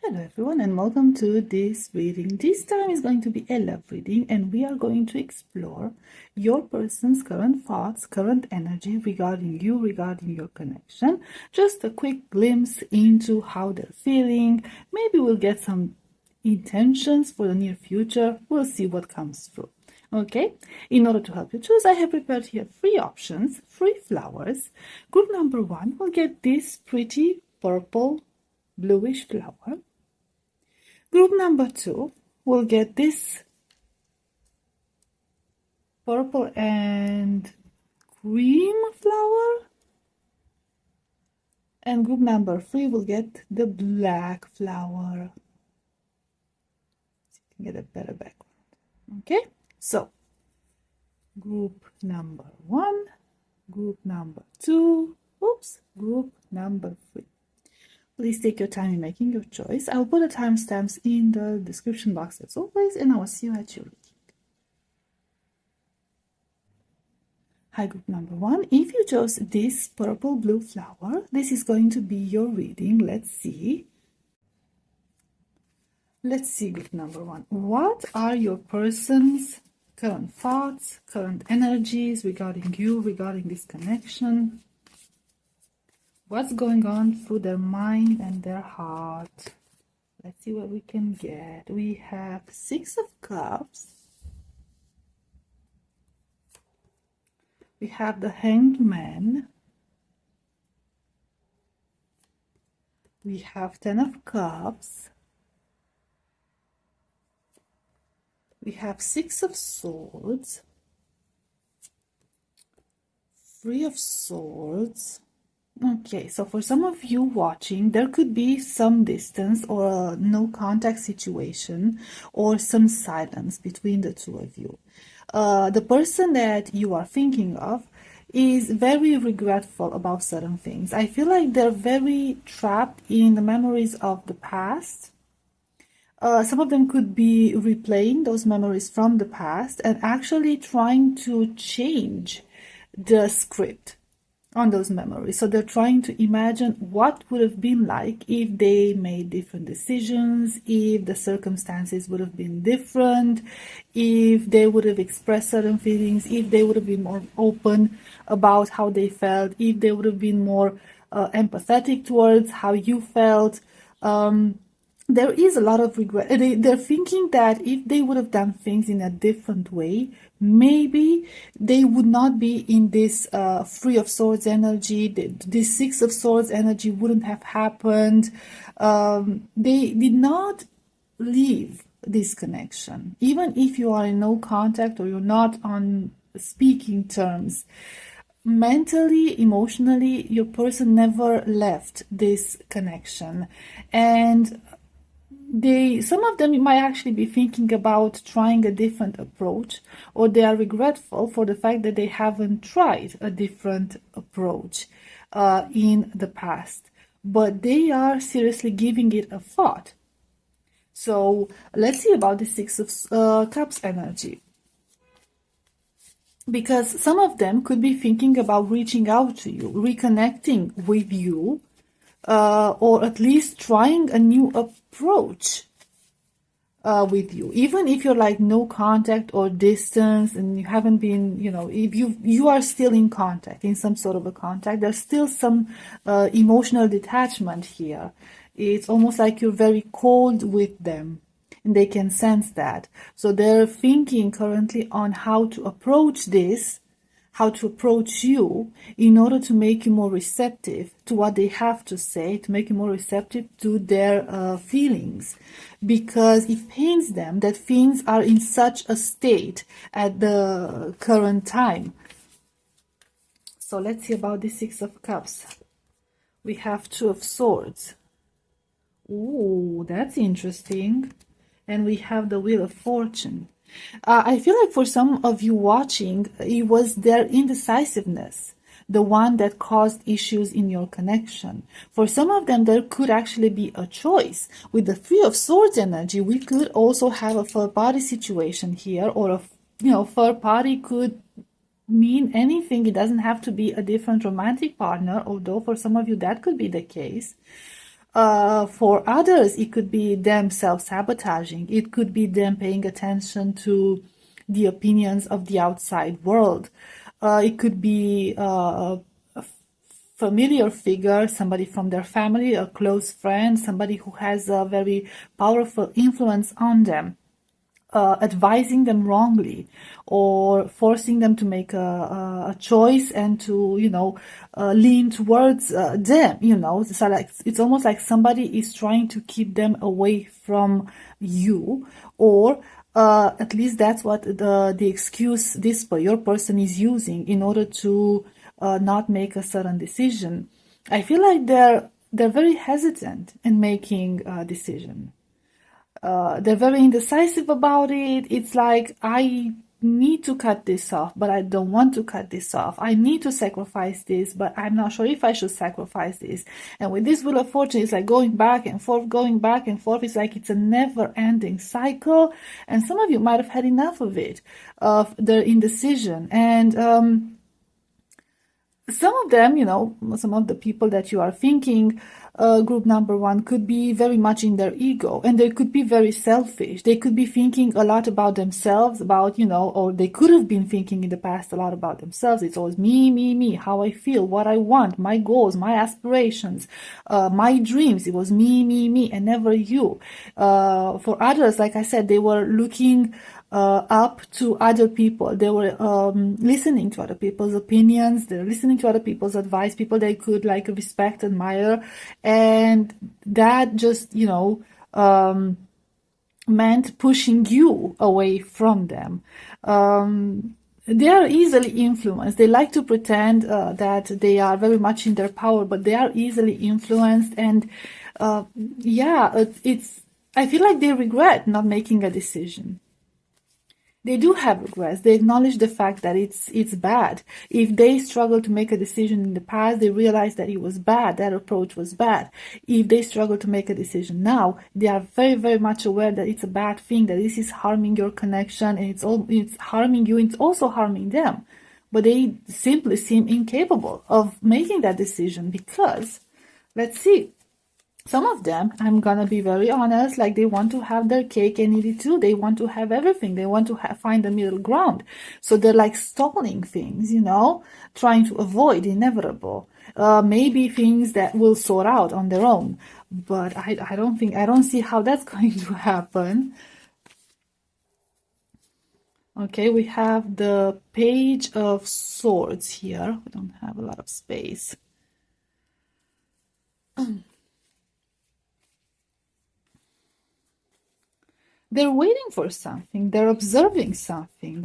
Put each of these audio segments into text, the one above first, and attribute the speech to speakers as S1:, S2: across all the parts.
S1: Hello everyone and welcome to this reading. This time is going to be a love reading and we are going to explore your person's current thoughts, current energy regarding you, regarding your connection. Just a quick glimpse into how they're feeling. Maybe we'll get some intentions for the near future. We'll see what comes through. Okay, in order to help you choose, I have prepared here 3 options, 3 flowers. Group number 1 will get this pretty purple bluish flower. Group number 2 will get this purple and cream flower. And group number 3 will get the black flower. So you can get a better background. Okay, so group number 1, group number 2, group number 3. Please take your time in making your choice. I'll put the timestamps in the description box as always, and I will see you at your reading. Hi, group number 1. If you chose this purple blue flower, this is going to be your reading. Let's see. Let's see, group number 1. What are your person's current thoughts, current energies regarding you, regarding this connection? What's going on through their mind and their heart? Let's see what we can get. We have 6 of Cups. We have the Hanged Man. We have 10 of Cups. We have 6 of Swords. 3 of Swords. Okay, so for some of you watching, there could be some distance or a no contact situation or some silence between the two of you. The person that you are thinking of is very regretful about certain things. I feel like they're very trapped in the memories of the past. Some of them could be replaying those memories from the past and actually trying to change the script on those memories. So they're trying to imagine what would have been like if they made different decisions, if the circumstances would have been different, if they would have expressed certain feelings, if they would have been more open about how they felt, if they would have been more empathetic towards how you felt. There is a lot of regret. They're thinking that if they would have done things in a different way, maybe they would not be in this 3 of Swords energy. This 6 of Swords energy wouldn't have happened. They did not leave this connection. Even if you are in no contact or you're not on speaking terms, mentally, emotionally, your person never left this connection. And some of them might actually be thinking about trying a different approach, or they are regretful for the fact that they haven't tried a different approach in the past, but they are seriously giving it a thought. So let's see about the 6 of Cups energy, because some of them could be thinking about reaching out to you, reconnecting with you, or at least trying a new approach with you, even if you're like no contact or distance and you haven't been, if you are still in contact, in some sort of a contact, there's still some emotional detachment here. It's almost like you're very cold with them and they can sense that. So they're thinking currently on how to approach this, how to approach you in order to make you more receptive to what they have to say, to make you more receptive to their feelings, because it pains them that things are in such a state at the current time. So let's see about the 6 of Cups. We have 2 of Swords. Ooh, that's interesting. And we have the Wheel of Fortune. I feel like for some of you watching, it was their indecisiveness, the one that caused issues in your connection. For some of them, there could actually be a choice. With the 3 of Swords energy, we could also have a third party situation here, or a third party could mean anything. It doesn't have to be a different romantic partner, although for some of you that could be the case. For others, it could be them self-sabotaging. It could be them paying attention to the opinions of the outside world. It could be a familiar figure, somebody from their family, a close friend, somebody who has a very powerful influence on them. Advising them wrongly or forcing them to make a choice and to, lean towards them, So like, it's almost like somebody is trying to keep them away from you, or at least that's what the excuse your person is using in order to not make a certain decision. I feel like they're very hesitant in making a decision. They're very indecisive about it. It's like, I need to cut this off, but I don't want to cut this off. I need to sacrifice this, but I'm not sure if I should sacrifice this. And with this Wheel of Fortune, it's like going back and forth, going back and forth. It's like it's a never-ending cycle. And some of you might have had enough of it, of their indecision. And some of them, some of the people that you are thinking, group number one, could be very much in their ego, and they could be very selfish. They could be thinking a lot about themselves, about, or they could have been thinking in the past a lot about themselves. It's always me, me, me, how I feel, what I want, my goals, my aspirations, my dreams. It was me, me, me, and never you. For others, like I said, they were looking up to other people. They were listening to other people's opinions. They're listening to other people's advice, people they could like respect, admire, and that just meant pushing you away from them. They are easily influenced. They like to pretend that they are very much in their power, but they are easily influenced. And I feel like they regret not making a decision. They do have regrets. They acknowledge the fact that it's bad. If they struggle to make a decision in the past, they realize that it was bad, that approach was bad. If they struggle to make a decision now, they are very, very much aware that it's a bad thing, that this is harming your connection, and it's harming you, and it's also harming them. But they simply seem incapable of making that decision because, let's see, some of them, I'm gonna be very honest, like they want to have their cake and eat it too. They want to have everything. They want to find the middle ground. So they're like stalling things, trying to avoid the inevitable. Maybe things that will sort out on their own. But I don't see how that's going to happen. Okay, we have the Page of Swords here. We don't have a lot of space. They're waiting for something. They're observing something.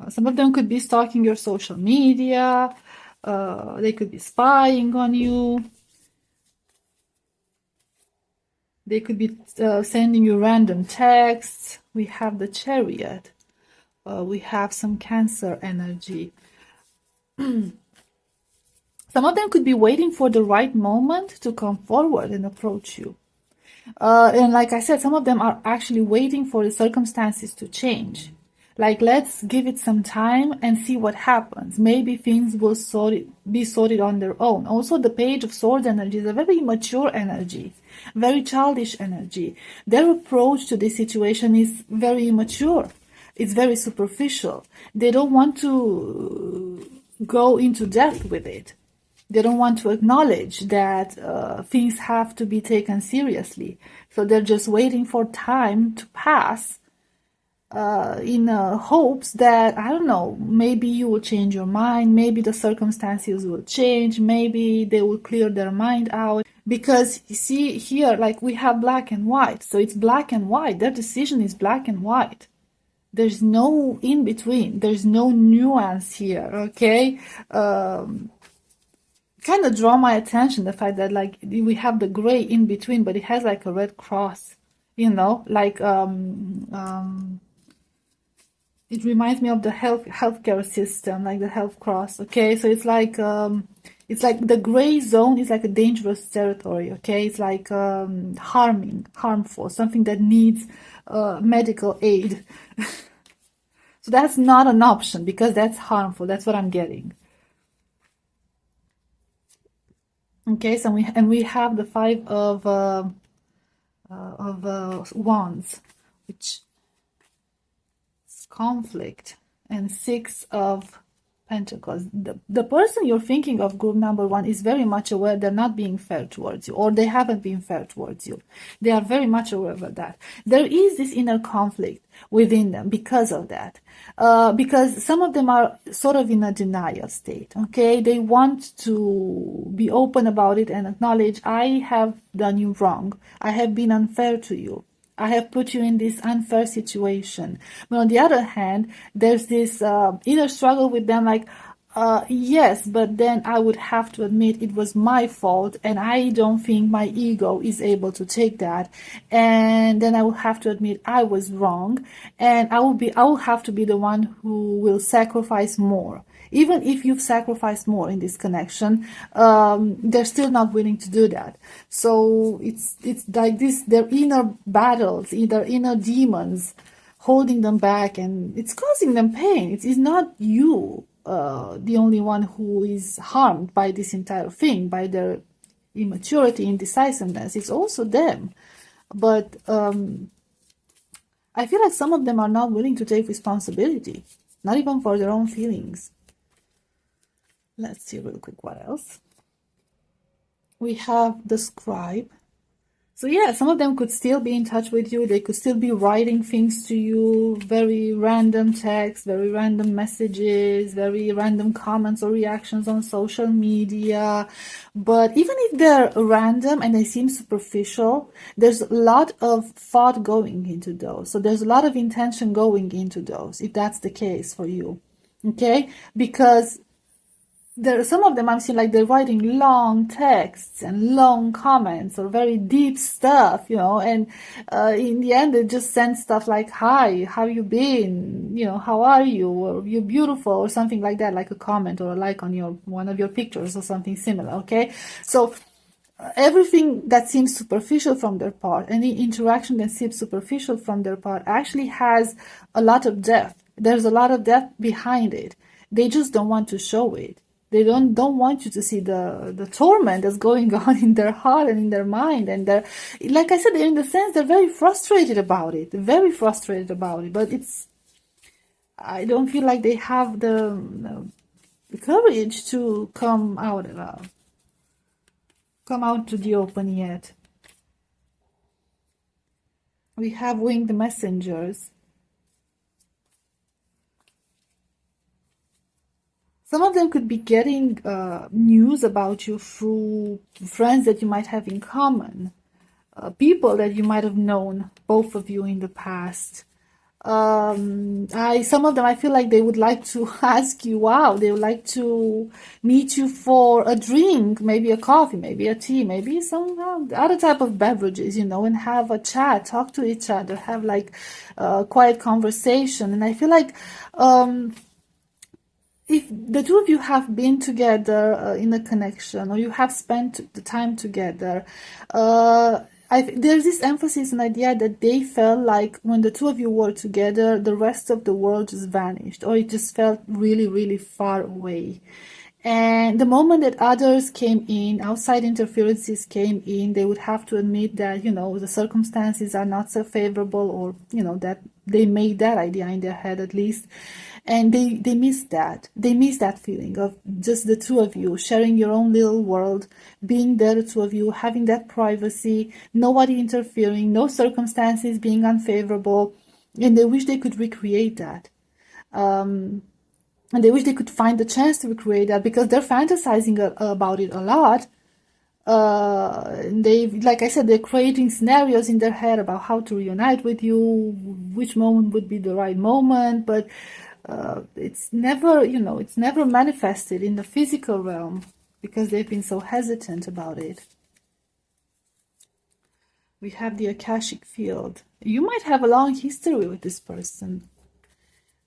S1: Some of them could be stalking your social media. They could be spying on you. They could be sending you random texts. We have the Chariot. We have some Cancer energy. Some of them could be waiting for the right moment to come forward and approach you. And like I said, some of them are actually waiting for the circumstances to change. Like, let's give it some time and see what happens. Maybe things will be sorted on their own. Also, the Page of Swords energy is a very mature energy, very childish energy. Their approach to this situation is very immature. It's very superficial. They don't want to go into depth with it. They don't want to acknowledge that things have to be taken seriously. So they're just waiting for time to pass in hopes that, I don't know, maybe you will change your mind, maybe the circumstances will change, maybe they will clear their mind out. Because you see here, like we have black and white. So it's black and white. Their decision is black and white. There's no in between. There's no nuance here, okay? Kind of draw my attention the fact that like we have the gray in between, but it has like a red cross, like it reminds me of the healthcare system, like the health cross. Okay, so it's like the gray zone is like a dangerous territory. Okay, it's like harmful, something that needs medical aid. So that's not an option because that's harmful. That's what I'm getting. Okay, so we have the five of wands, which is conflict, and six of pentacles. The person you're thinking of, group number one, is very much aware they're not being fair towards you, or they haven't been fair towards you. They are very much aware of that. There is this inner conflict within them because of that. Because some of them are sort of in a denial state, okay? They want to be open about it and acknowledge, I have done you wrong. I have been unfair to you. I have put you in this unfair situation. But on the other hand, there's this inner struggle with them, like, yes, but then I would have to admit it was my fault, and I don't think my ego is able to take that. And then I will have to admit I was wrong, and I will have to be the one who will sacrifice more. Even if you've sacrificed more in this connection, they're still not willing to do that. So it's like this, their inner battles, either inner demons holding them back, and it's causing them pain. It's not you, the only one who is harmed by this entire thing, by their immaturity, indecisiveness. It's also them. But I feel like some of them are not willing to take responsibility, not even for their own feelings. Let's see real quick what else. We have the scribe. So yeah, some of them could still be in touch with you. They could still be writing things to you, very random texts, very random messages, very random comments or reactions on social media. But even if they're random and they seem superficial, there's a lot of thought going into those. So there's a lot of intention going into those, if that's the case for you. Okay? Because there are some of them I'm seeing like they're writing long texts and long comments or very deep stuff, and in the end they just send stuff like, hi, how you been, how are you, or you're beautiful, or something like that, like a comment or a like on one of your pictures or something similar. Okay, so everything that seems superficial from their part, any interaction that seems superficial from their part, actually has a lot of depth. There's a lot of depth behind it. They just don't want to show it. They don't want you to see the torment that's going on in their heart and in their mind. And they're, like I said, in the sense, they're very frustrated about it. Very frustrated about it. But I don't feel like they have the courage to come out to the open yet. We have winged messengers. Some of them could be getting news about you through friends that you might have in common, people that you might have known, both of you, in the past. Some of them, I feel like they would like to ask you out. They would like to meet you for a drink, maybe a coffee, maybe a tea, maybe some other type of beverages, and have a chat, talk to each other, have like quiet conversation. And I feel like if the two of you have been together in a connection, or you have spent the time together, there's this emphasis and idea that they felt like when the two of you were together, the rest of the world just vanished, or it just felt really, really far away. And the moment that others came in, outside interferences came in, they would have to admit that, the circumstances are not so favorable, or, that they made that idea in their head at least. And they miss that. They miss that feeling of just the two of you sharing your own little world, being there, the two of you, having that privacy, nobody interfering, no circumstances being unfavorable. And they wish they could recreate that. And they wish they could find the chance to recreate that, because they're fantasizing about it a lot. Like I said, they're creating scenarios in their head about how to reunite with you, which moment would be the right moment, but it's never, it's never manifested in the physical realm because they've been so hesitant about it. We have the Akashic field. You might have a long history with this person.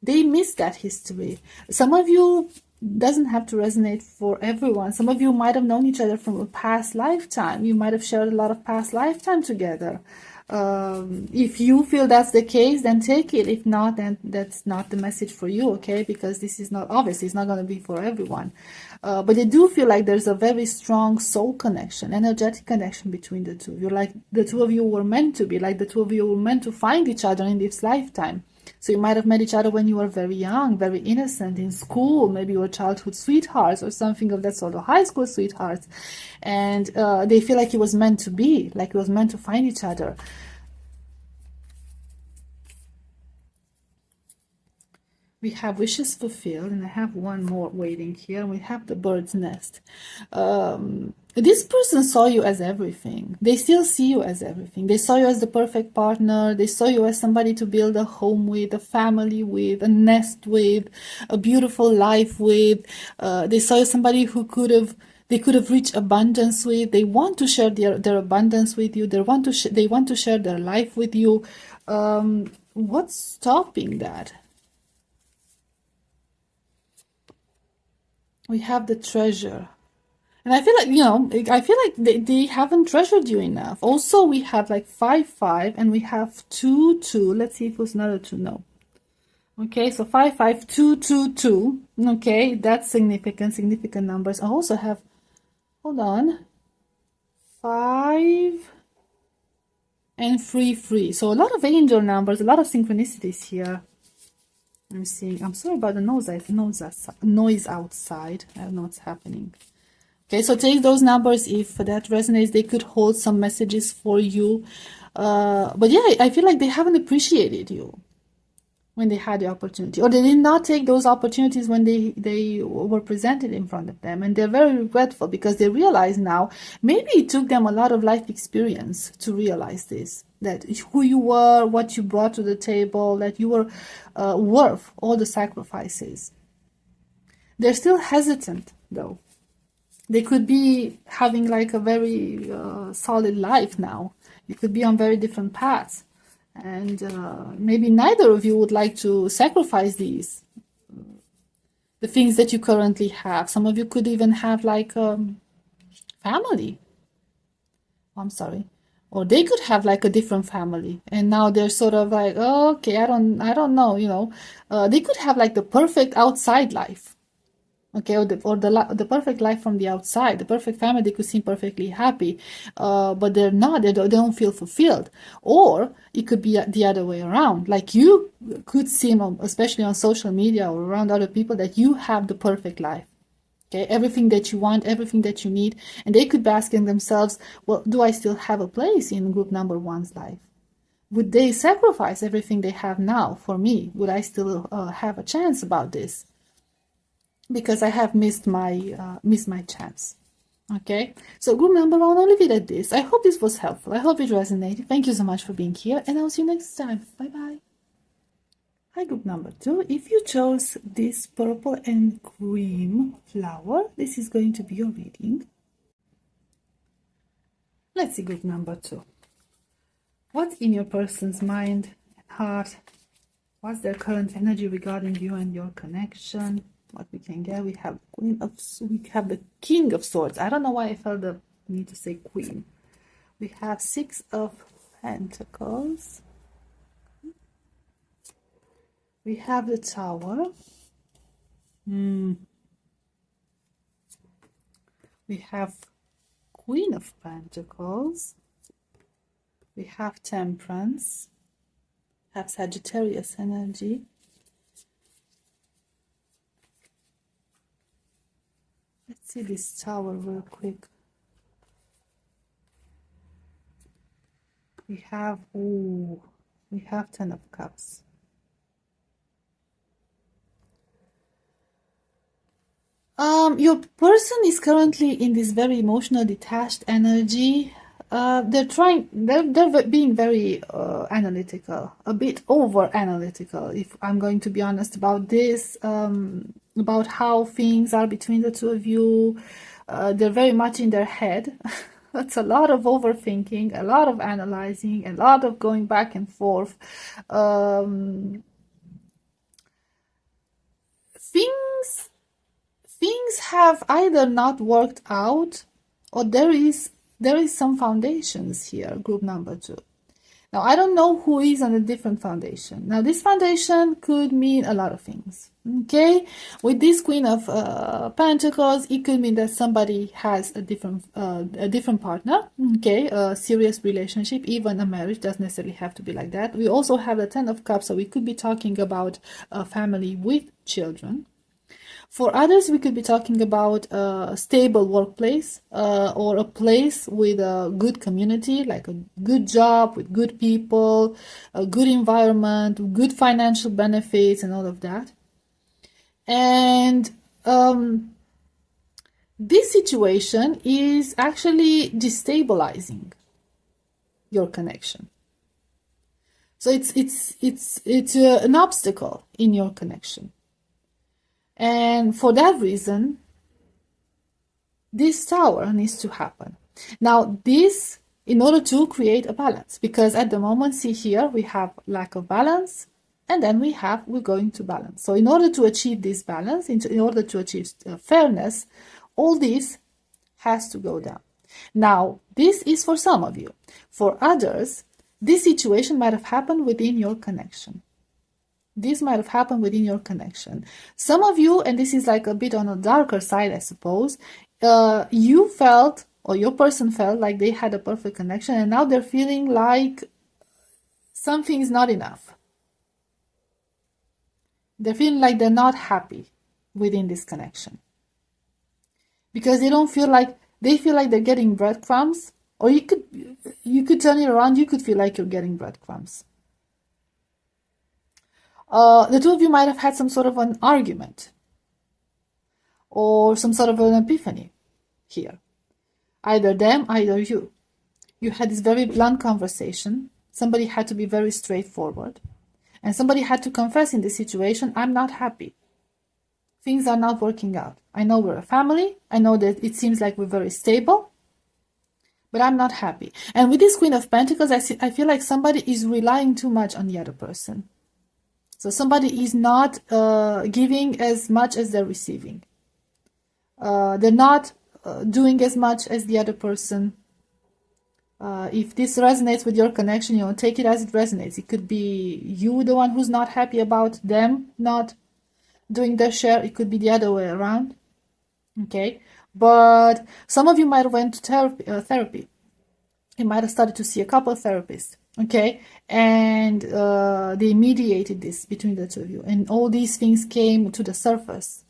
S1: They miss that history. Some of you doesn't have to resonate for everyone. Some of you might have known each other from a past lifetime. You might have shared a lot of past lifetime together. If you feel that's the case, then take it. If not, then that's not the message for you, okay? Because this is not, obviously, it's not going to be for everyone. But I do feel like there's a very strong soul connection, energetic connection between the two. You're like the two of you were meant to be, like the two of you were meant to find each other in this lifetime. So you might have met each other when you were very young, very innocent, in school. Maybe you were childhood sweethearts or something of that sort, of high school sweethearts. And they feel like it was meant to be, like it was meant to find each other. We have wishes fulfilled, and I have one more waiting here. We have the bird's nest. This person saw you as everything. They still see you as everything. They saw you as the perfect partner. They saw you as somebody to build a home with, a family with, a nest with, a beautiful life with. They saw you as somebody who they could have reached abundance with. They want to share their abundance with you. They want to share their life with you. What's stopping that? We have the treasure. And I feel like, I feel like they haven't treasured you enough. Also, we have like 5, 5, and we have 2, 2. Let's see if it was another 2. No. Okay, so 5, 5, 2, 2, 2. Okay, that's significant numbers. I also have, hold on, 5 and 3, 3. So a lot of angel numbers, a lot of synchronicities here. I'm seeing, I'm sorry about the noise outside. I don't know what's happening. Okay, so take those numbers if that resonates. They could hold some messages for you. But yeah, I feel like they haven't appreciated you when they had the opportunity, or they did not take those opportunities when they were presented in front of them. And they're very regretful because they realize now, maybe it took them a lot of life experience to realize this, that who you were, what you brought to the table, that you were worth all the sacrifices. They're still hesitant though. They could be having like a very solid life now. You could be on very different paths. And maybe neither of you would like to sacrifice the things that you currently have. Some of you could even have like family. I'm sorry. Or they could have like a different family. And now they're sort of like, oh, okay, I don't know, they could have like the perfect outside life. Okay, or the perfect life from the outside, the perfect family. They could seem perfectly happy, but they're not. They don't feel fulfilled. Or it could be the other way around. Like you could seem, especially on social media or around other people, that you have the perfect life. Okay, everything that you want, everything that you need, and they could be asking themselves, well, do I still have a place in group number one's life? Would they sacrifice everything they have now for me? Would I still have a chance about this? Because I have missed my chance. Okay, so group number one, I'll leave it at this. I hope this was helpful. I hope it resonated. Thank you so much for being here, and I'll see you next time. Bye bye. Hi, group number two. If you chose this purple and cream flower, this is going to be your reading. Let's see group number two. What's in your person's mind and heart? What's their current energy regarding you and your connection? What we can get, we have the King of Swords. I don't know why I felt the need to say Queen. We have 6 of Pentacles. We have the Tower. We have Queen of Pentacles. We have Temperance. We have Sagittarius energy. Let's see this Tower real quick. We have 10 of Cups. Your person is currently in this very emotional, detached energy. They're being very analytical, a bit over analytical, if I'm going to be honest about this, about how things are between the two of you. They're very much in their head. That's a lot of overthinking, a lot of analyzing, a lot of going back and forth. Things things have either not worked out, or there is some foundations here, group number 2. Now, I don't know who is on a different foundation. Now, this foundation could mean a lot of things, okay? With this Queen of Pentacles, it could mean that somebody has a different partner, okay? A serious relationship, even a marriage doesn't necessarily have to be like that. We also have the Ten of Cups, so we could be talking about a family with children. For others, we could be talking about a stable workplace or a place with a good community, like a good job with good people, a good environment, good financial benefits, and all of that. And this situation is actually destabilizing your connection. So it's an obstacle in your connection. And for that reason, this tower needs to happen. Now, this, in order to create a balance, because at the moment, see here, we have lack of balance, and then we're going to balance. So in order to achieve this balance, in order to achieve fairness, all this has to go down. Now, this is for some of you. For others, this situation might have happened within your connection. This might have happened within your connection. Some of you, and this is like a bit on a darker side, I suppose, you felt, or your person felt like they had a perfect connection, and now they're feeling like something is not enough. They're feeling like they're not happy within this connection. Because they feel like they're getting breadcrumbs, or you could turn it around, you could feel like you're getting breadcrumbs. The two of you might have had some sort of an argument or some sort of an epiphany here. Either them, either you. You had this very blunt conversation. Somebody had to be very straightforward. And somebody had to confess in this situation, I'm not happy. Things are not working out. I know we're a family. I know that it seems like we're very stable. But I'm not happy. And with this Queen of Pentacles, I feel like somebody is relying too much on the other person. So somebody is not giving as much as they're receiving. They're not doing as much as the other person. If this resonates with your connection, take it as it resonates. It could be you, the one who's not happy about them not doing their share. It could be the other way around. Okay, but some of you might have went to therapy. You might have started to see a couple of therapists. Okay, and they mediated this between the two of you, and all these things came to the surface.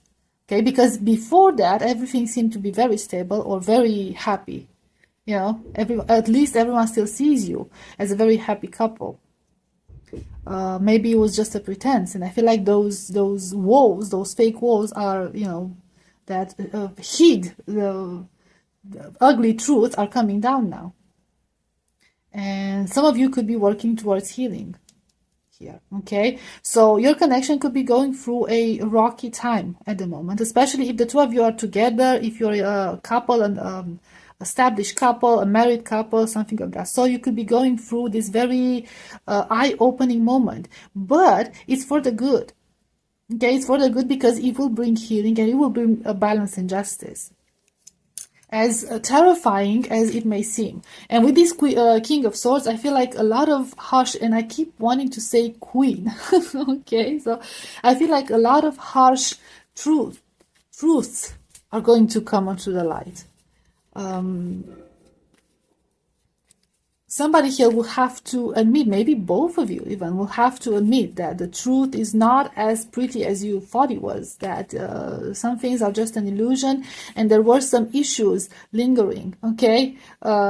S1: Okay, because before that, everything seemed to be very stable or very happy. At least everyone still sees you as a very happy couple. Maybe it was just a pretense, and I feel like those walls, those fake walls, are that hid the ugly truths are coming down now. And some of you could be working towards healing here, okay? So your connection could be going through a rocky time at the moment, especially if the two of you are together, if you're a couple, an established couple, a married couple, something like that. So you could be going through this very eye-opening moment, but it's for the good, okay? It's for the good because it will bring healing and it will bring a balance and justice. As terrifying as it may seem. And with this King of Swords, I feel like a lot of harsh, and I keep wanting to say Queen, okay? So I feel like a lot of harsh truths are going to come onto the light. Somebody here will have to admit, maybe both of you even, will have to admit that the truth is not as pretty as you thought it was, that some things are just an illusion, and there were some issues lingering, okay,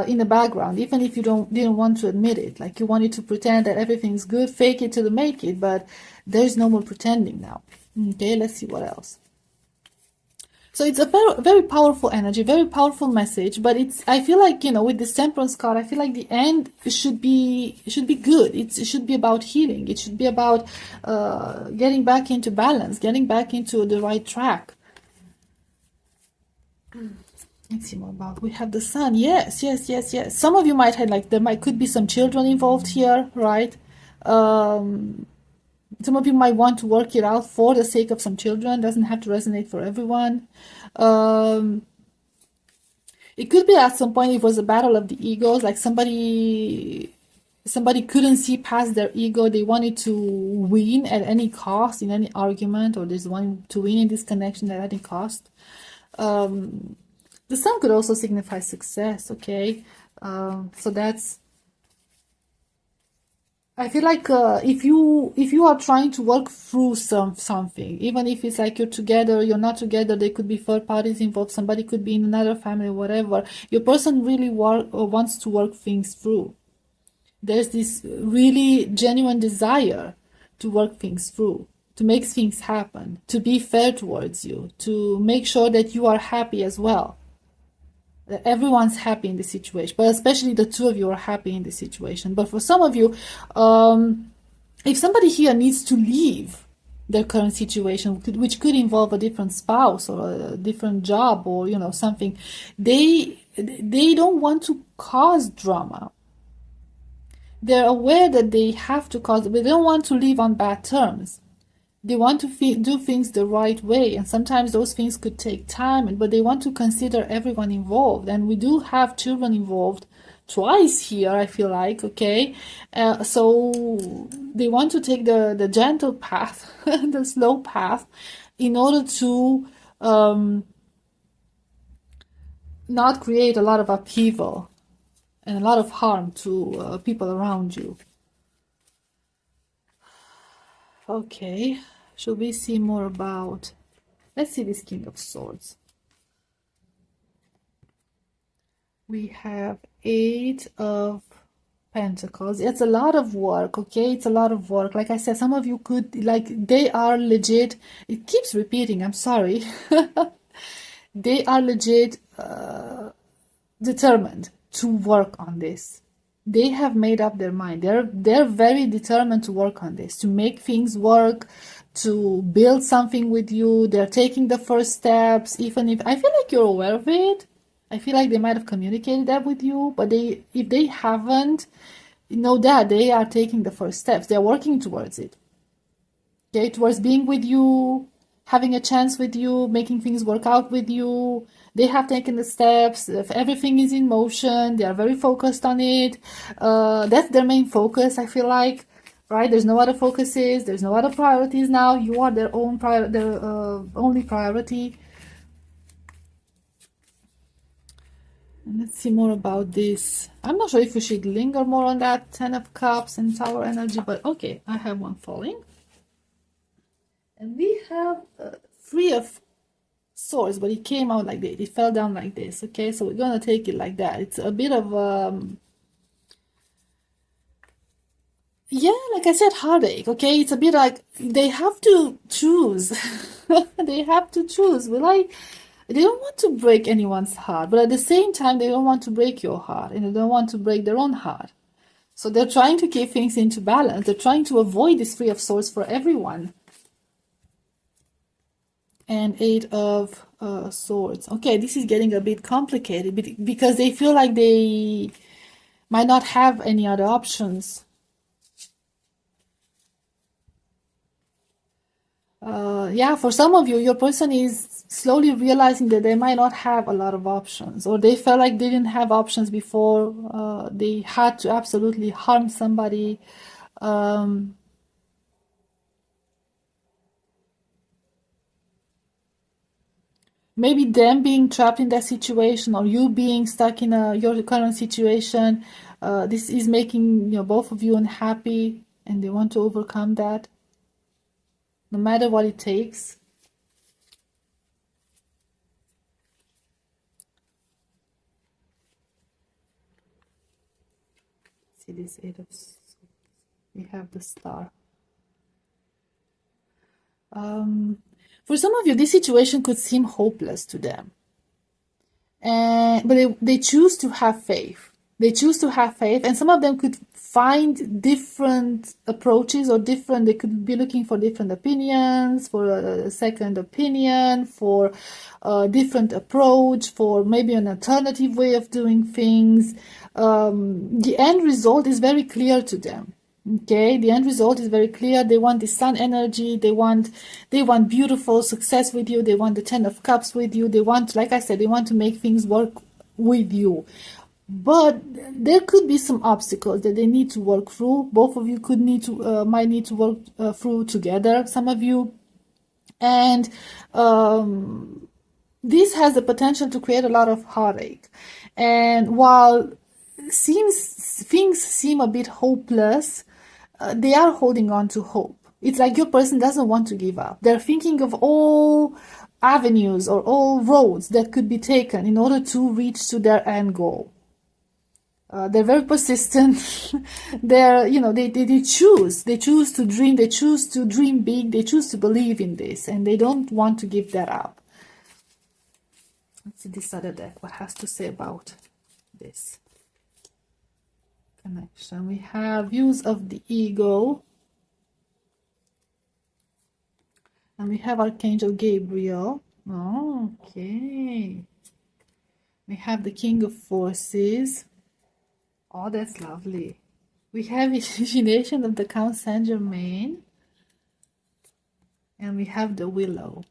S1: in the background, even if you didn't want to admit it, like you wanted to pretend that everything's good, fake it till you make it, but there's no more pretending now. Okay, let's see what else. So it's a very, very powerful energy, very powerful message, but I feel like, with this Temperance card, I feel like the end should be good. It should be about healing. It should be about getting back into balance, getting back into the right track. Let's see more about, we have the Sun. Yes. Some of you might have, like, could be some children involved here, right? Some of you might want to work it out for the sake of some children. Doesn't have to resonate for everyone. It could be at some point it was a battle of the egos, like somebody couldn't see past their ego. They wanted to win at any cost in any argument, or they wanted to win in this connection at any cost. The sun could also signify success, okay? So that's, I feel like if you are trying to work through something, even if it's like you're together, you're not together, there could be third parties involved, somebody could be in another family, whatever. Your person really wants to work things through. There's this really genuine desire to work things through, to make things happen, to be fair towards you, to make sure that you are happy as well. That everyone's happy in the situation, but especially the two of you are happy in the situation. But for some of you, if somebody here needs to leave their current situation, which could involve a different spouse or a different job or something, they don't want to cause drama. They're aware that they have to cause, but they don't want to live on bad terms. They want to do things the right way, and sometimes those things could take time, but they want to consider everyone involved. And we do have children involved twice here, I feel like, okay? So they want to take the gentle path, the slow path, in order to not create a lot of upheaval and a lot of harm to people around you. Okay, should we see more about, let's see this King of Swords. We have 8 of Pentacles. It's a lot of work, okay? It's a lot of work. Like I said, some of you could, like, they are legit, it keeps repeating, I'm sorry. They are legit determined to work on this. They have made up their mind. They're very determined to work on this, to make things work, to build something with you. They're taking the first steps, even if I feel like you're aware of it. I feel like they might have communicated that with you, but if they haven't, know that they are taking the first steps. They're working towards it. Okay, towards being with you, having a chance with you, making things work out with you. They have taken the steps. If everything is in motion, they are very focused on it. That's their main focus, I feel like, right? There's no other focuses. There's no other priorities now. You are their only priority. And let's see more about this. I'm not sure if we should linger more on that 10 of Cups and Tower energy, but okay, I have one falling. And we have 3 of Swords, but it came out like this. It fell down like this, okay? So we're going to take it like that. It's a bit of, yeah, like I said, heartache, okay? It's a bit like they have to choose. They have to choose. They don't want to break anyone's heart, but at the same time, they don't want to break your heart, and they don't want to break their own heart. So they're trying to keep things into balance. They're trying to avoid this 3 of Swords for everyone. And 8 of Swords. Okay, this is getting a bit complicated because they feel like they might not have any other options. Yeah, for some of you, your person is slowly realizing that they might not have a lot of options, or they felt like they didn't have options before. They had to absolutely harm somebody. Maybe them being trapped in that situation, or you being stuck in your current situation. This is making both of you unhappy, and they want to overcome that, no matter what it takes. See this 8 of Swords. We have the Star. For some of you, this situation could seem hopeless to them. But they choose to have faith. They choose to have faith, and some of them could find different approaches, or they could be looking for different opinions, for a second opinion, for a different approach, for maybe an alternative way of doing things. The end result is very clear to them. Okay, the end result is very clear. They want the sun energy. They want beautiful success with you. They want the 10 of Cups with you. They want, like I said, they want to make things work with you. But there could be some obstacles that they need to work through. Both of you might need to work through together. Some of you, and this has the potential to create a lot of heartache. And while things seem a bit hopeless, they are holding on to hope. It's like your person doesn't want to give up. They're thinking of all avenues or all roads that could be taken in order to reach to their end goal. They're very persistent. They choose to dream. They choose to dream big. They choose to believe in this, and they don't want to give that up. Let's see this other deck. What has to say about this connection? We have views of the ego, and we have Archangel Gabriel. Oh, okay. We have the King of Forces. Oh, that's lovely. We have Imagination of the Count Saint Germain, and we have the Willow.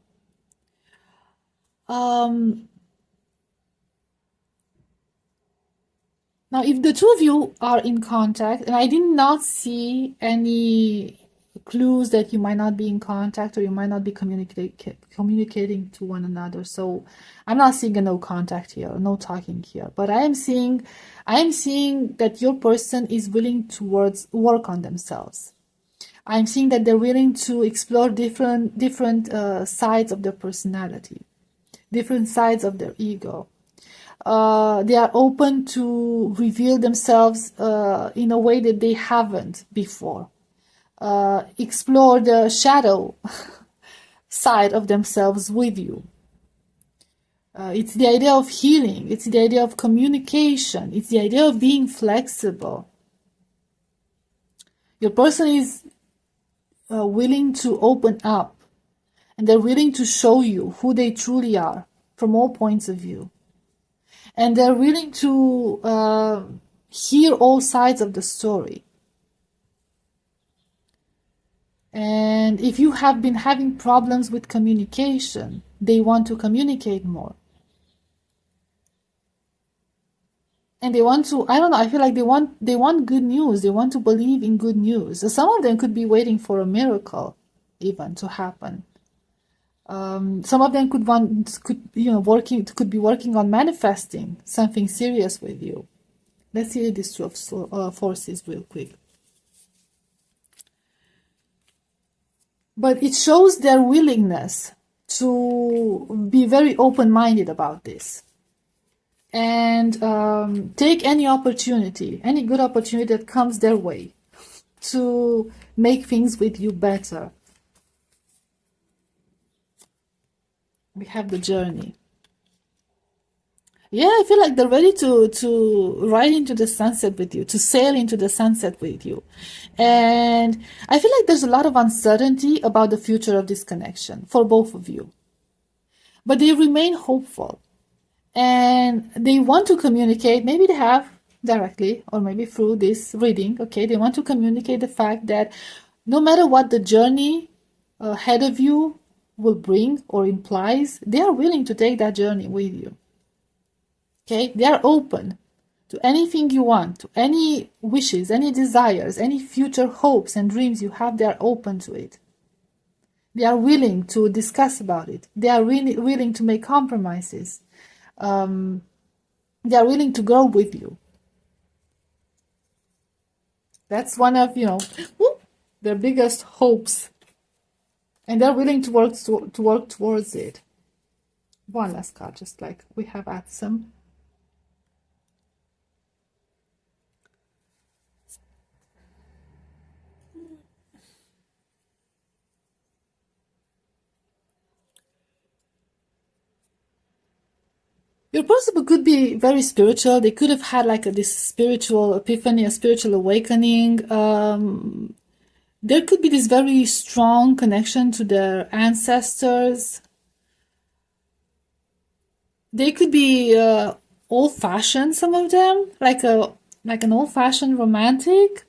S1: Now, if the two of you are in contact, and I did not see any clues that you might not be in contact or you might not be communicating to one another, so I'm not seeing a no contact here, no talking here, but I am seeing that your person is willing to work on themselves. I'm seeing that they're willing to explore different sides of their personality, different sides of their ego. They are open to reveal themselves in a way that they haven't before. Explore the shadow side of themselves with you. It's the idea of healing. It's the idea of communication. It's the idea of being flexible. Your person is willing to open up, and they're willing to show you who they truly are from all points of view. And they're willing to hear all sides of the story. And if you have been having problems with communication, they want to communicate more. And they want to, I don't know, I feel like they want good news. They want to believe in good news. So some of them could be waiting for a miracle even to happen. Some of them could be working on manifesting something serious with you. Let's see these two of forces real quick. But it shows their willingness to be very open-minded about this. And take any opportunity, any good opportunity that comes their way to make things with you better. We have the Journey. Yeah, I feel like they're ready to ride into the sunset with you, to sail into the sunset with you. And I feel like there's a lot of uncertainty about the future of this connection for both of you. But they remain hopeful. And they want to communicate, maybe they have directly, or maybe through this reading, okay? They want to communicate the fact that no matter what the journey ahead of you will bring or implies, they are willing to take that journey with you. Okay? They are open to anything you want, to any wishes, any desires, any future hopes and dreams you have. They are open to it. They are willing to discuss about it. They are really willing to make compromises. They are willing to go with you. That's one of, their biggest hopes. And they're willing to work towards it. One last card, just like we have at some. Your person could be very spiritual. They could have had like this spiritual epiphany, a spiritual awakening. There could be this very strong connection to their ancestors. They could be old-fashioned, some of them, like an old-fashioned romantic.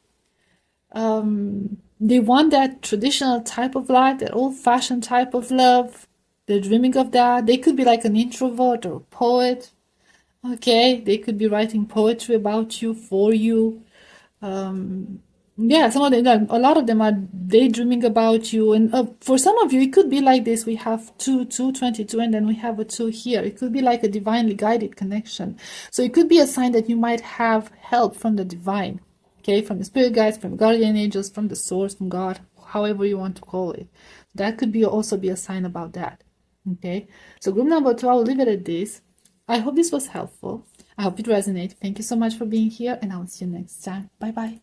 S1: They want that traditional type of life, that old-fashioned type of love. They're dreaming of that. They could be like an introvert or a poet. Okay, they could be writing poetry about you, for you. Yeah, some of them, like, a lot of them are daydreaming about you. And for some of you, it could be like this. We have 22, and then we have a 2 here. It could be like a divinely guided connection. So it could be a sign that you might have help from the divine, okay, from the spirit guides, from guardian angels, from the source, from God, however you want to call it. That could be also be a sign about that, okay? So group number 2, I'll leave it at this. I hope this was helpful. I hope it resonated. Thank you so much for being here, and I will see you next time. Bye-bye.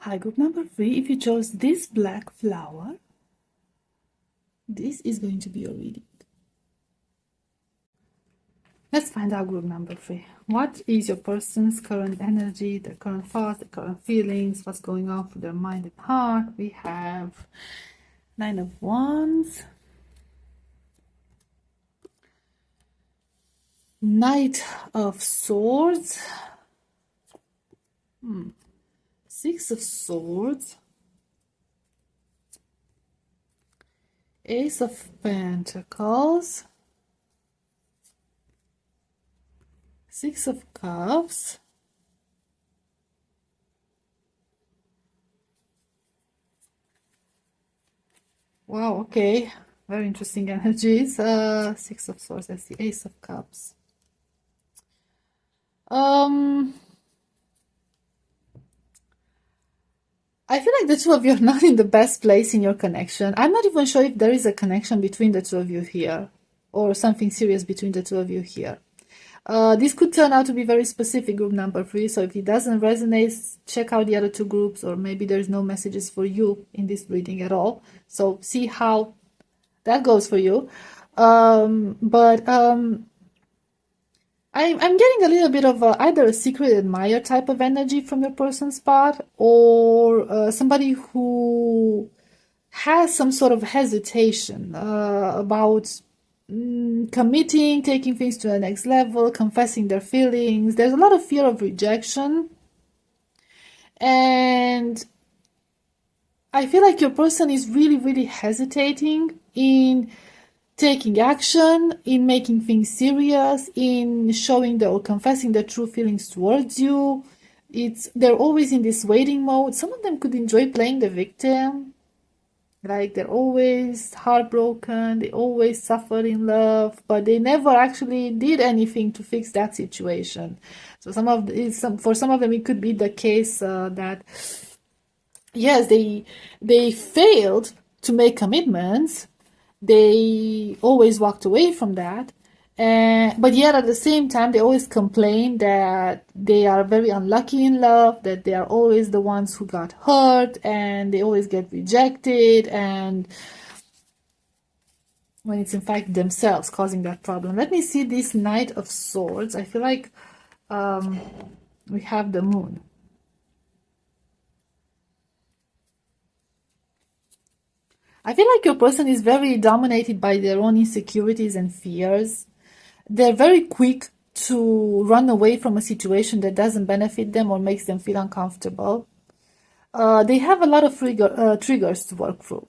S1: Hi, group number 3. If you chose this black flower, this is going to be your reading. Let's find out group number 3. What is your person's current energy, their current thoughts, their current feelings, what's going on for their mind and heart? We have 9 of Wands, Knight of Swords, 6 of Swords, Ace of Pentacles, 6 of Cups, wow, okay, very interesting energies. 6 of Swords, that's the Ace of Cups. I feel like the two of you are not in the best place in your connection. I'm not even sure if there is a connection between the two of you here, or something serious between the two of you here. This could turn out to be very specific, group number 3, so if it doesn't resonate, check out the other 2 groups, or maybe there's no messages for you in this reading at all. So see how that goes for you. I'm getting a little bit of either a secret admirer type of energy from your person's part, or somebody who has some sort of hesitation about committing, taking things to the next level, confessing their feelings. There's a lot of fear of rejection. And I feel like your person is really, really hesitating in taking action, in making things serious, in showing or confessing their true feelings towards you. They're always in this waiting mode. Some of them could enjoy playing the victim. Like they're always heartbroken, they always suffer in love, but they never actually did anything to fix that situation. So for some of them, it could be the case that yes, they failed to make commitments. They always walked away from that. But yet at the same time, they always complain that they are very unlucky in love, that they are always the ones who got hurt, and they always get rejected, and when it's in fact themselves causing that problem. Let me see this Knight of Swords. I feel like we have the Moon. I feel like your person is very dominated by their own insecurities and fears. They're very quick to run away from a situation that doesn't benefit them or makes them feel uncomfortable. They have a lot of triggers to work through.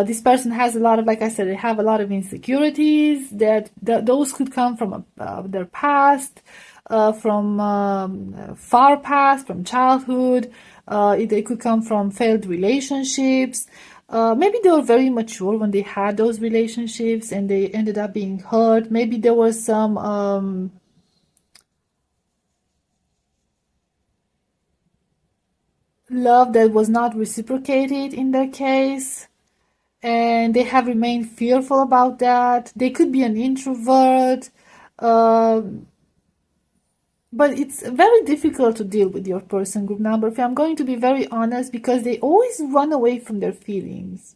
S1: This person has a lot of, like I said, they have a lot of insecurities that those could come from their past, from far past, from childhood. They could come from failed relationships. Maybe they were very mature when they had those relationships and they ended up being hurt. Maybe there was some love that was not reciprocated in their case, and they have remained fearful about that. They could be an introvert, but it's very difficult to deal with your person, group number 3. I'm going to be very honest, because they always run away from their feelings.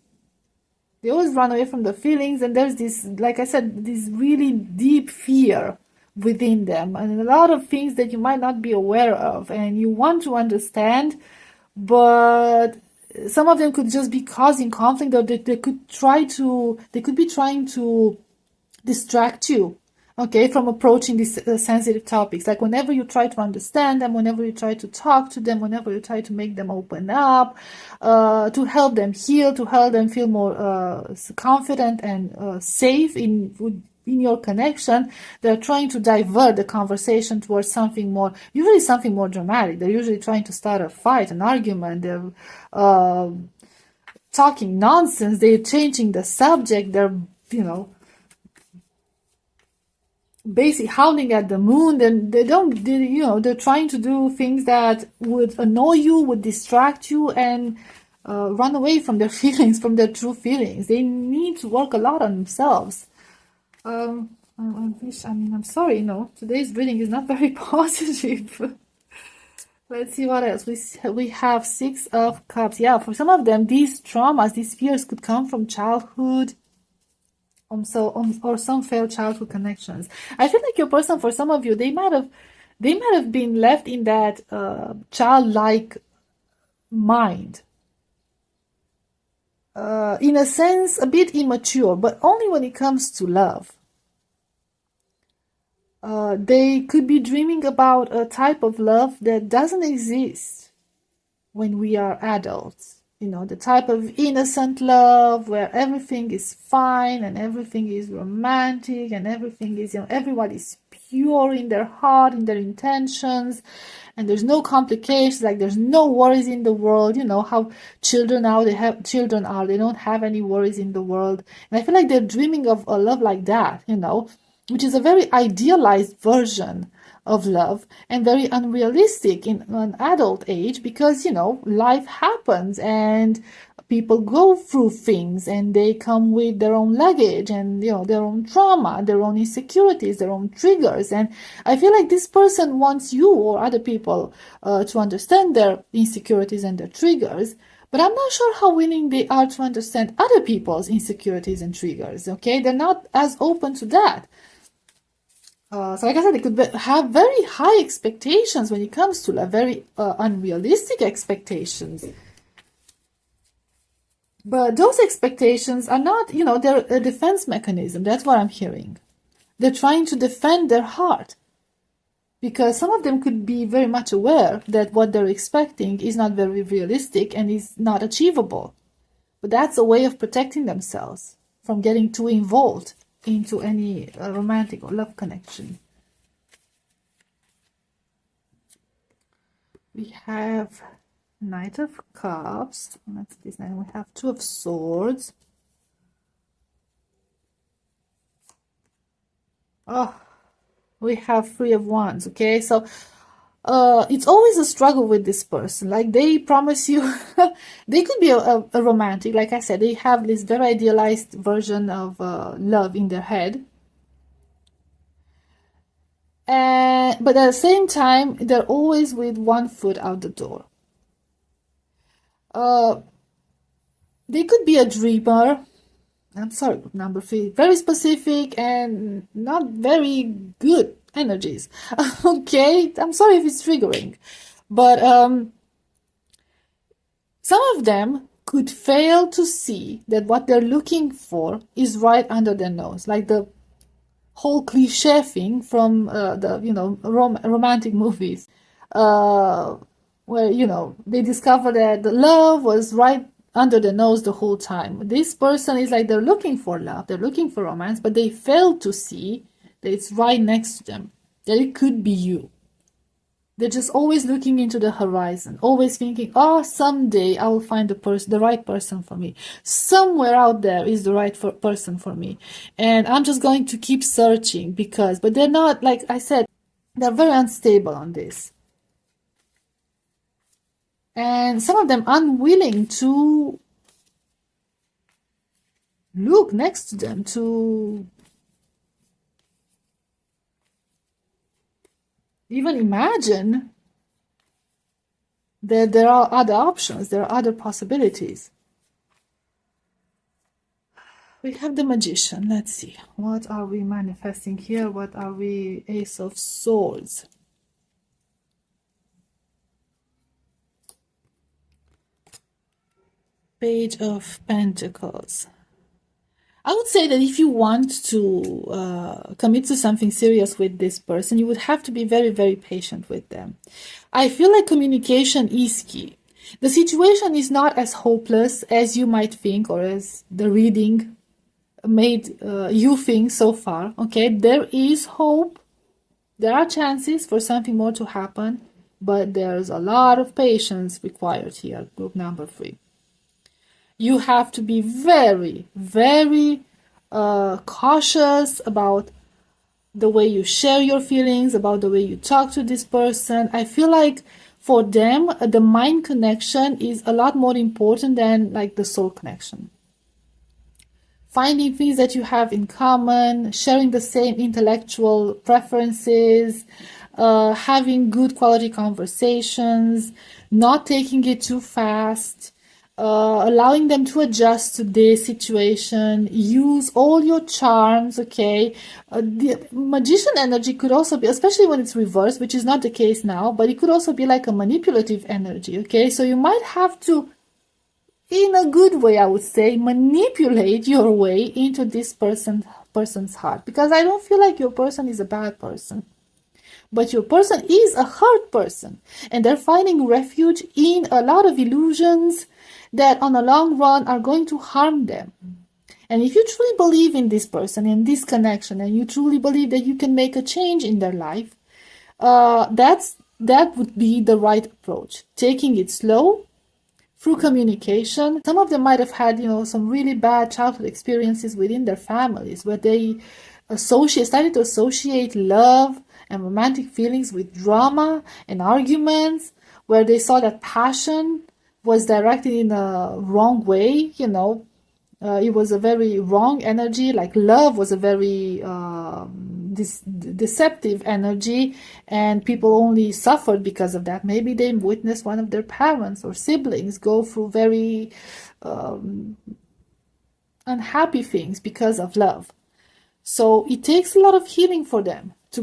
S1: They always run away from the feelings, and there's this, like I said, this really deep fear within them, and a lot of things that you might not be aware of, and you want to understand, but some of them could just be causing conflict, or they could be trying to distract you okay, from approaching these sensitive topics. Like whenever you try to understand them, whenever you try to talk to them, whenever you try to make them open up, to help them heal, to help them feel more confident and safe in your connection, they're trying to divert the conversation towards something more, usually something more dramatic. They're usually trying to start a fight, an argument. They're talking nonsense. They're changing the subject. They're, basically howling at the moon. Then they're trying to do things that would annoy you, would distract you, and run away from their feelings, from their true feelings. They need to work a lot on themselves. I'm sorry, today's reading is not very positive. Let's see what else. We have Six of Cups. Yeah, for some of them, these traumas, these fears could come from childhood, or some failed childhood connections. I feel like your person, for some of you, they might have been left in that childlike mind. In a sense, a bit immature, but only when it comes to love. They could be dreaming about a type of love that doesn't exist when we are adults. The type of innocent love where everything is fine and everything is romantic and everything is, everybody is pure in their heart, in their intentions, and there's no complications, like there's no worries in the world. How children now, they don't have any worries in the world. And I feel like they're dreaming of a love like that, which is a very idealized version of love and very unrealistic in an adult age, because life happens and people go through things and they come with their own luggage and their own trauma, their own insecurities, their own triggers. And I feel like this person wants you or other people to understand their insecurities and their triggers, but I'm not sure how willing they are to understand other people's insecurities and triggers. Okay, they're not as open to that. So like I said, they could have very high expectations when it comes to love, very unrealistic expectations. But those expectations are not, they're a defense mechanism. That's what I'm hearing. They're trying to defend their heart. Because some of them could be very much aware that what they're expecting is not very realistic and is not achievable. But that's a way of protecting themselves from getting too involved into any romantic or love connection. We have Knight of Cups. That's this. And we have Two of Swords. Oh, we have Three of Wands. Okay, so it's always a struggle with this person. Like they promise you, they could be a romantic. Like I said, they have this very idealized version of love in their head. But at the same time, they're always with one foot out the door. They could be a dreamer. I'm sorry, number 3. Very specific and not very good energies. Okay, I'm sorry if it's triggering. But some of them could fail to see that what they're looking for is right under their nose. Like the whole cliche thing from the romantic movies, where they discover that the love was right under the nose the whole time. This person is like, they're looking for love, they're looking for romance, but they fail to see that it's right next to them, that it could be you. They're just always looking into the horizon, always thinking, oh, someday I will find the right person for me. Somewhere out there is the right person for me. And I'm just going to keep searching but they're not, like I said, they're very unstable on this. And some of them unwilling to look next to them, to even imagine that there are other options, there are other possibilities. We have the Magician. Let's see. What are we manifesting here? What are we? Ace of Swords. Page of Pentacles. I would say that if you want to commit to something serious with this person, you would have to be very, very patient with them. I feel like communication is key. The situation is not as hopeless as you might think, or as the reading made you think so far. Okay, there is hope. There are chances for something more to happen, but there's a lot of patience required here, group number 3. You have to be very, very cautious about the way you share your feelings, about the way you talk to this person. I feel like for them, the mind connection is a lot more important than like the soul connection. Finding things that you have in common, sharing the same intellectual preferences, having good quality conversations, not taking it too fast, allowing them to adjust to their situation, use all your charms, okay? The magician energy could also be, especially when it's reversed, which is not the case now, but it could also be like a manipulative energy, okay? So you might have to, in a good way, I would say, manipulate your way into this person's heart, because I don't feel like your person is a bad person. But your person is a hurt person, and they're finding refuge in a lot of illusions that on the long run are going to harm them. And if you truly believe in this person, in this connection, and you truly believe that you can make a change in their life, that would be the right approach. Taking it slow, through communication. Some of them might have had, some really bad childhood experiences within their families, where they started to associate love and romantic feelings with drama and arguments, where they saw that passion was directed in a wrong way. It was a very wrong energy. Like love was a very deceptive energy, and people only suffered because of that. Maybe they witnessed one of their parents or siblings go through very unhappy things because of love. So it takes a lot of healing for them to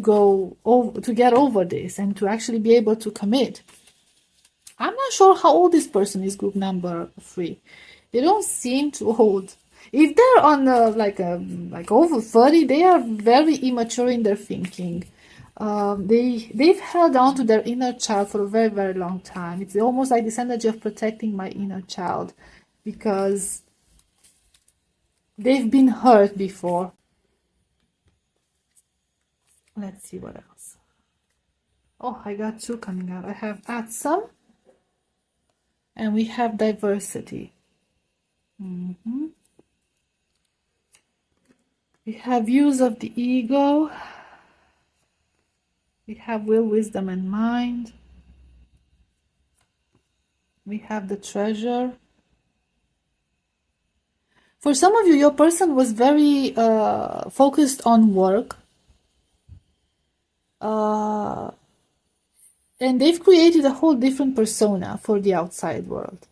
S1: get over this and to actually be able to commit. I'm not sure how old this person is, group number 3. They don't seem too old. If they're on like over 30, they are very immature in their thinking. They've held on to their inner child for a very, very long time. It's almost like this energy of protecting my inner child, because they've been hurt before. Let's see what else. Oh, I got 2 coming out. I have add some, and we have diversity. We have use of the ego. We have will, wisdom, and mind. We have the treasure. For some of you, your person was very focused on work. And they've created a whole different persona for the outside world.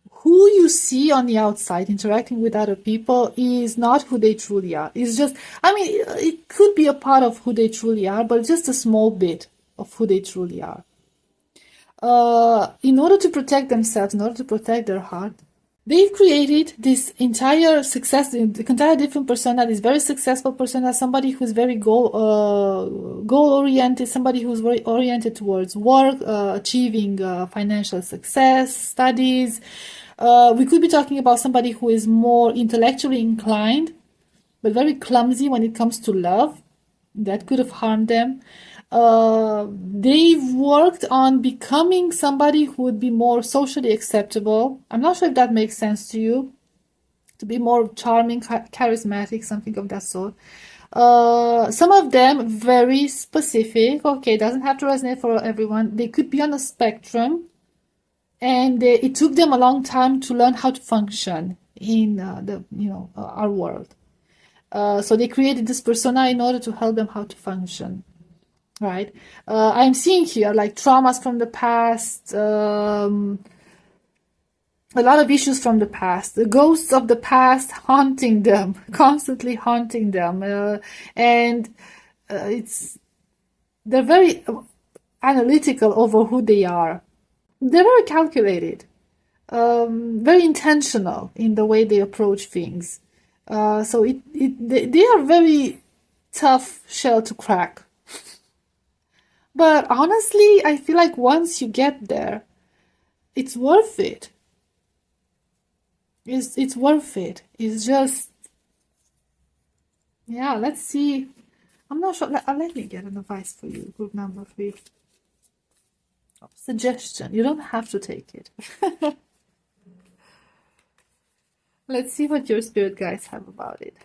S1: Who you see on the outside interacting with other people is not who they truly are. It's just, it could be a part of who they truly are, but just a small bit of who they truly are. In order to protect themselves, in order to protect their heart, they've created this entire different persona, this very successful persona, somebody who's very goal-oriented, somebody who's very oriented towards work, achieving financial success, studies. We could be talking about somebody who is more intellectually inclined, but very clumsy when it comes to love. That could have harmed them. They've worked on becoming somebody who would be more socially acceptable. I'm not sure if that makes sense to you. To be more charming, charismatic, something of that sort. Some of them very specific. Okay, doesn't have to resonate for everyone. They could be on a spectrum, and it took them a long time to learn how to function in our world. So they created this persona in order to help them how to function. Right? I'm seeing here like traumas from the past, a lot of issues from the past, the ghosts of the past haunting them, constantly haunting them, and they're very analytical over who they are. They're very calculated. very intentional in the way they approach things. So they are very tough shell to crack. But honestly, I feel like once you get there, it's worth it. It's worth it. It's just, yeah, let's see. I'm not sure. Let me get an advice for you, group number 3. Oh, suggestion. You don't have to take it. Let's see what your spirit guides have about it.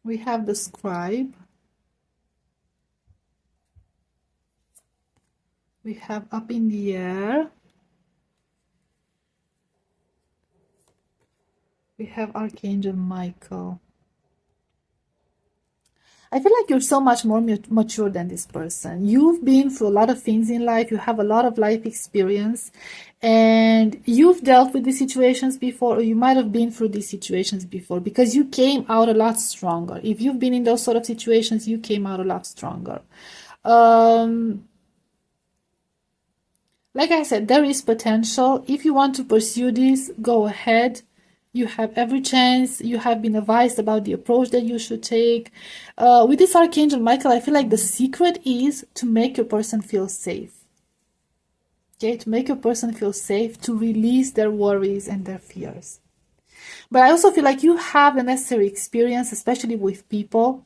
S1: We have the scribe. We have up in the air. We have Archangel Michael. I feel like you're so much more mature than this person. You've been through a lot of things in life. You have a lot of life experience, and you've dealt with these situations before, or you might have been through these situations before, because you came out a lot stronger. If you've been in those sort of situations, you came out a lot stronger. Like I said, there is potential. If you want to pursue this, go ahead. You have every chance. You have been advised about the approach that you should take. With this Archangel Michael, I feel like the secret is to make your person feel safe. Okay, to make your person feel safe, to release their worries and their fears. But I also feel like you have the necessary experience, especially with people,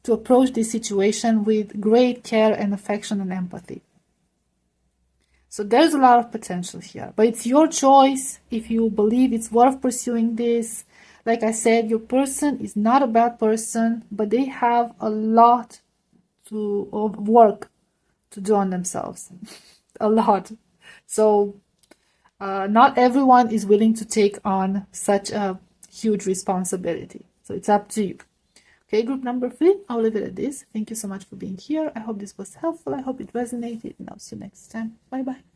S1: to approach this situation with great care and affection and empathy. So there's a lot of potential here, but it's your choice if you believe it's worth pursuing this. Like I said, your person is not a bad person, but they have a lot of work to do on themselves. A lot. So not everyone is willing to take on such a huge responsibility. So it's up to you. Okay, group number 3, I'll leave it at this. Thank you so much for being here. I hope this was helpful. I hope it resonated, and I'll see you next time. Bye-bye.